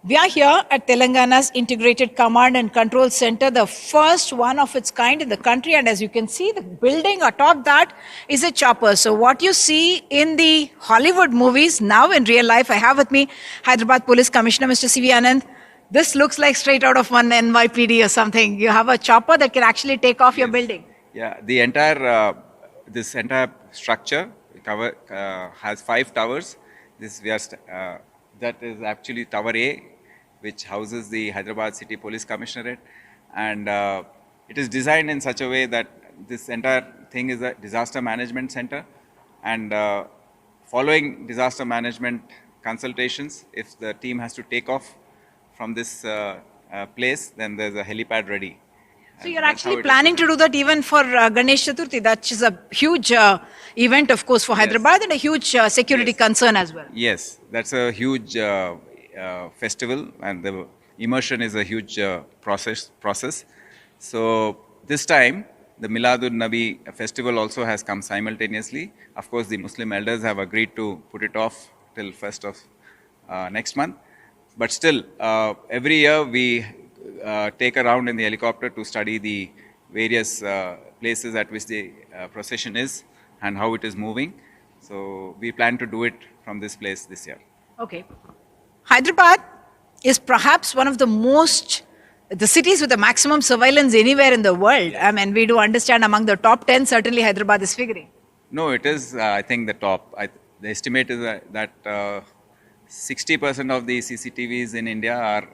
We are here at Telangana's Integrated Command and Control Center, the first one of its kind in the country. And as you can see, the building atop that is a chopper. So what you see in the Hollywood movies, now in real life, I have with me Hyderabad Police Commissioner, Mr. C.V. Anand. This looks like straight out of one NYPD or something. You have a chopper that can actually take off your building. Yeah, the entire this entire structure has 5 towers. That is actually Tower A, which houses the Hyderabad City Police Commissionerate, and it is designed in such a way that this entire thing is a disaster management center, and following disaster management consultations, if the team has to take off from this place, then there's a helipad ready. So you're actually planning to do that even for Ganesh Chaturthi. That is a huge event, of course, for Hyderabad, and a huge security concern as well. Yes, that's a huge festival, and the immersion is a huge process. So this time, the Miladun Nabi festival also has come simultaneously. Of course, the Muslim elders have agreed to put it off till 1st of next month. But still, every year we take a round in the helicopter to study the various places at which the procession is and how it is moving. So we plan to do it from this place this year. Okay. Hyderabad is perhaps one of the cities with the maximum surveillance anywhere in the world. Yes. I mean, we do understand among the top 10, certainly Hyderabad is figuring. No, it is, I think, the top. The estimate is that 60% of the CCTVs in India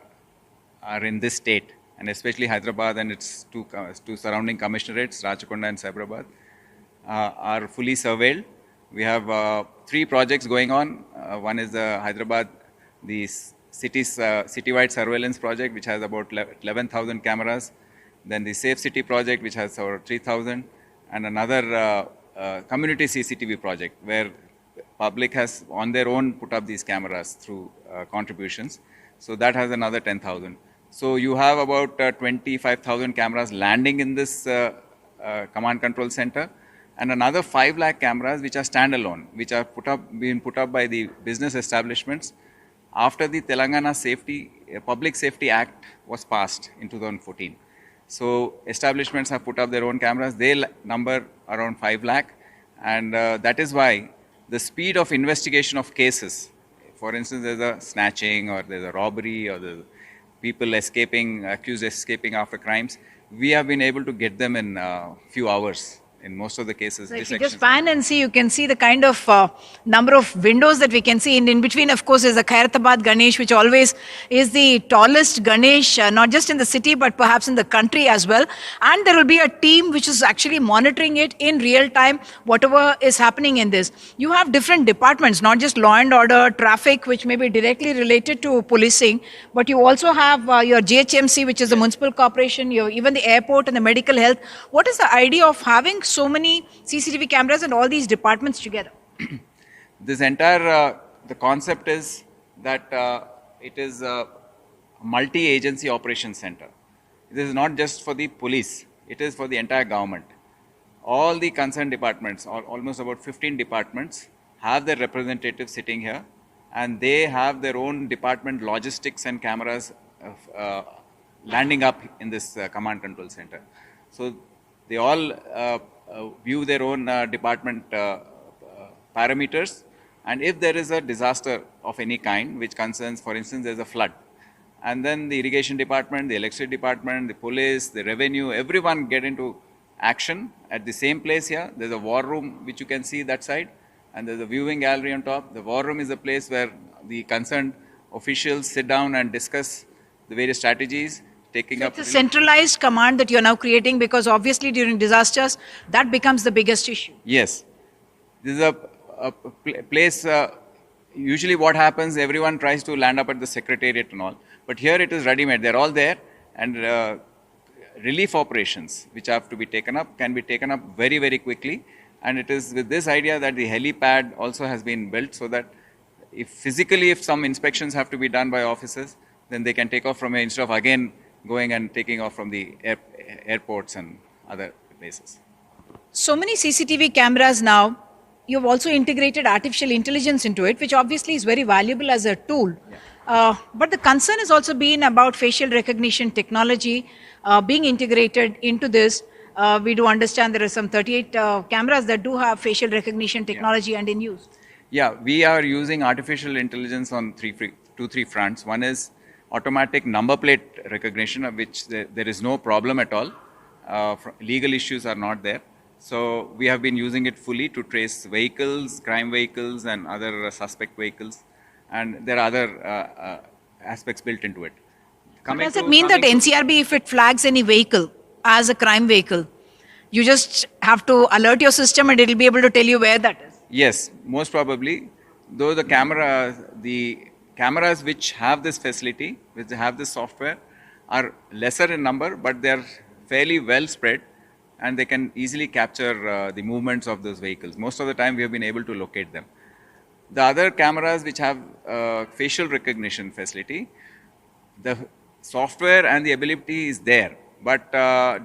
are in this state, and especially Hyderabad and its two surrounding commissionerates, Rachakonda and Cyberabad, are fully surveilled. We have 3 projects going on. One is the Hyderabad, the citywide surveillance project, which has about 11,000 cameras. Then the Safe City project, which has over 3,000, and another community CCTV project, where public has on their own put up these cameras through contributions. So that has another 10,000. So you have about 25,000 cameras landing in this command control center, and another 5 lakh cameras which are standalone, which are being put up by the business establishments after the Telangana Public Safety Act was passed in 2014. So establishments have put up their own cameras. They number around 5 lakh, and that is why the speed of investigation of cases, for instance, there's a snatching or there's a robbery or there's people accused escaping after crimes, we have been able to get them in a few hours. In most of the cases, so if you just pan and see, you can see the kind of number of windows that we can see. In between, of course, is the Hyderabad Ganesh, which always is the tallest Ganesh, not just in the city, but perhaps in the country as well. And there will be a team which is actually monitoring it in real time, whatever is happening in this. You have different departments, not just law and order, traffic, which may be directly related to policing, but you also have your GHMC, which is the municipal corporation, even the airport and the medical health. What is the idea of having so many CCTV cameras and all these departments together? This entire, the concept is that it is a multi-agency operation center. This is not just for the police, it is for the entire government. All the concerned departments, almost about 15 departments, have their representatives sitting here, and they have their own department logistics and cameras landing up in this command control center. So they all view their own department parameters, and if there is a disaster of any kind which concerns, for instance, there's a flood, and then the irrigation department, the electricity department, the police, the revenue, everyone get into action at the same place here. There's a war room which you can see that side, and there's a viewing gallery on top. The war room is a place where the concerned officials sit down and discuss the various strategies. It's a centralized command that you're now creating, because obviously during disasters, that becomes the biggest issue. Yes. This is a place, usually what happens, everyone tries to land up at the secretariat and all. But here it is ready-made. They're all there, and relief operations which have to be taken up can be taken up very, very quickly. And it is with this idea that the helipad also has been built, so that if some inspections have to be done by officers, then they can take off from here instead of again going and taking off from the airports and other places. So many CCTV cameras now, you've also integrated artificial intelligence into it, which obviously is very valuable as a tool. Yeah. But the concern has also been about facial recognition technology being integrated into this. We do understand there are some 38 cameras that do have facial recognition Yeah. technology and in use. Yeah, we are using artificial intelligence on two, three fronts. One is automatic number plate recognition, of which there is no problem at all. Legal issues are not there. So we have been using it fully to trace vehicles, crime vehicles, and other suspect vehicles, and there are other aspects built into it. But does it mean that NCRB, if it flags any vehicle as a crime vehicle, you just have to alert your system and it will be able to tell you where that is? Yes, most probably. Though the cameras which have this facility, which have this software, are lesser in number, but they are fairly well spread, and they can easily capture the movements of those vehicles. Most of the time, we have been able to locate them. The other cameras which have facial recognition facility, the software and the ability is there, but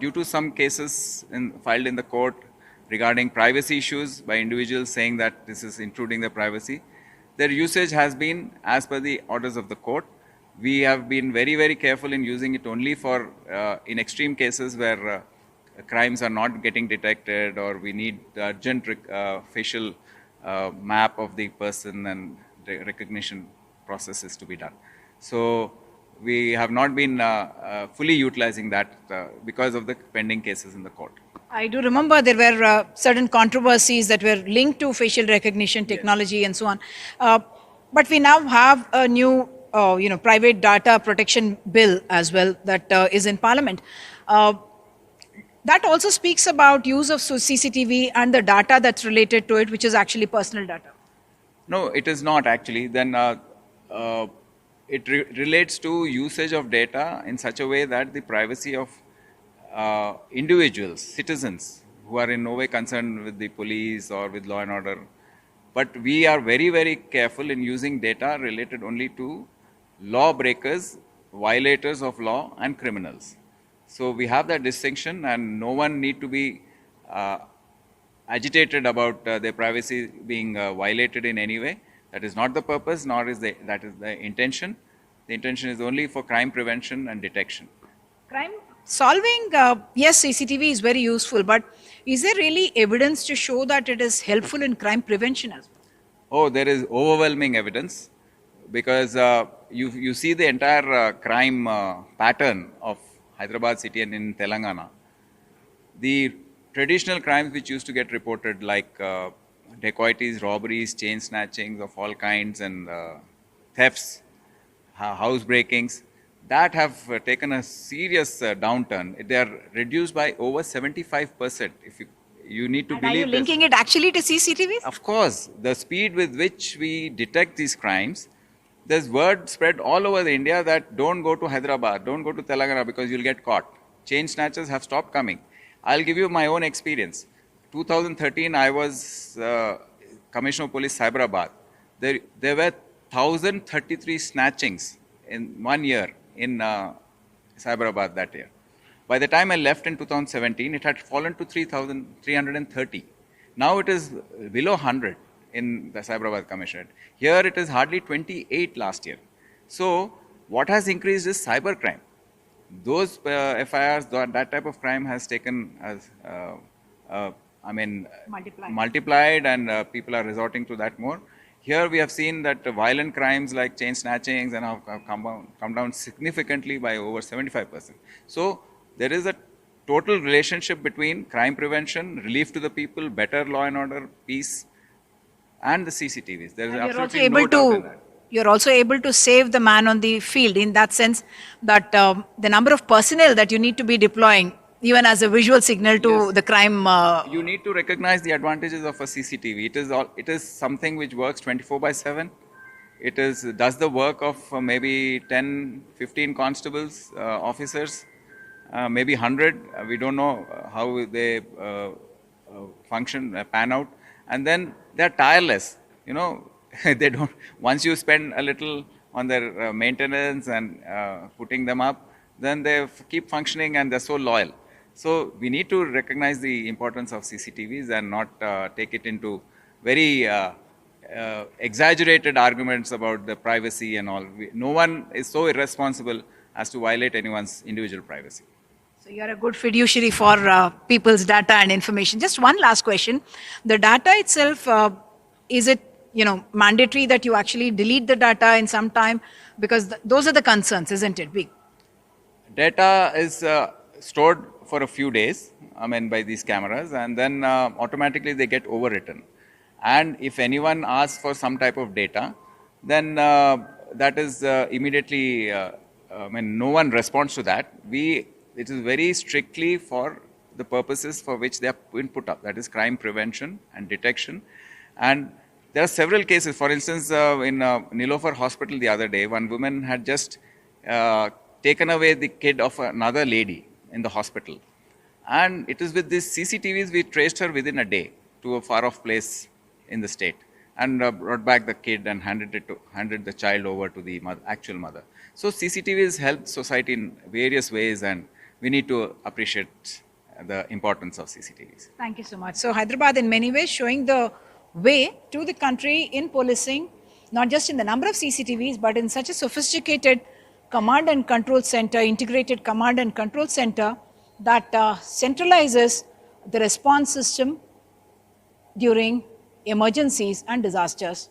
due to some cases filed in the court regarding privacy issues by individuals saying that this is intruding their privacy, their usage has been as per the orders of the court. We have been very, very careful in using it only for in extreme cases where crimes are not getting detected, or we need urgent facial map of the person and recognition processes to be done. So we have not been fully utilizing that because of the pending cases in the court. I do remember there were certain controversies that were linked to facial recognition technology and so on. But we now have a new, private data protection bill as well that is in Parliament. That also speaks about use of CCTV and the data that's related to it, which is actually personal data. No, it is not actually. Then it relates to usage of data in such a way that the privacy of individuals, citizens who are in no way concerned with the police or with law and order. But we are very, very careful in using data related only to lawbreakers, violators of law, and criminals. So we have that distinction, and no one need to be agitated about their privacy being violated in any way. That is not the purpose, nor is that is the intention. The intention is only for crime prevention and detection. Crime solving, yes, CCTV is very useful, but is there really evidence to show that it is helpful in crime prevention as well? Oh, there is overwhelming evidence, because you see the entire crime pattern of Hyderabad city and in Telangana. The traditional crimes which used to get reported, like dacoities, robberies, chain snatchings of all kinds, and thefts, house breakings, that have taken a serious downturn. They are reduced by over 75%. If you need to And believe are you linking it actually to CCTVs? Of course, the speed with which we detect these crimes, there's word spread all over India that don't go to Hyderabad, don't go to Telangana because you'll get caught. Chain snatchers have stopped coming. I'll give you my own experience. 2013, I was Commissioner of Police, Hyderabad. There were 1,033 snatchings in 1 year in Hyderabad that year. By the time I left in 2017, it had fallen to 3,330. Now it is below 100 in the Hyderabad Commissionerate. Here it is hardly 28 last year. So what has increased is cybercrime. Those FIRs, that type of crime has taken as, multiplied, and people are resorting to that more. Here we have seen that violent crimes like chain snatchings and have come down significantly by over 75%. So there is a total relationship between crime prevention, relief to the people, better law and order, peace, and the CCTVs. There is absolutely no doubt in that. You're also able to save the man on the field, in that sense that the number of personnel that you need to be deploying, even as a visual signal to the crime. You need to recognize the advantages of a CCTV. It is something which works 24/7. It does the work of maybe 10, 15 constables, officers, maybe 100. We don't know how they function, pan out. And then they're tireless. They don't. Once you spend a little on their maintenance and putting them up, then they keep functioning and they're so loyal. So we need to recognize the importance of CCTVs and not take it into very exaggerated arguments about the privacy and all. No one is so irresponsible as to violate anyone's individual privacy. So you're a good fiduciary for people's data and information. Just one last question: the data itself, is it mandatory that you actually delete the data in some time? Because those are the concerns, isn't it? Data is stored for a few days, by these cameras, and then automatically they get overwritten. And if anyone asks for some type of data, then that is immediately, no one responds to that. It is very strictly for the purposes for which they have been put up, that is crime prevention and detection. And there are several cases. For instance, in Nilofer Hospital the other day, one woman had just taken away the kid of another lady in the hospital. And it is with these CCTVs we traced her within a day to a far-off place in the state, and brought back the kid and handed the child over to the actual mother. So CCTVs help society in various ways, and we need to appreciate the importance of CCTVs. Thank you so much. So Hyderabad in many ways showing the way to the country in policing, not just in the number of CCTVs, but in such a sophisticated command and control center, integrated command and control center that centralizes the response system during emergencies and disasters.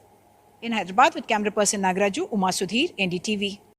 In Hyderabad with camera person Nagaraju, Uma Sudhir, NDTV.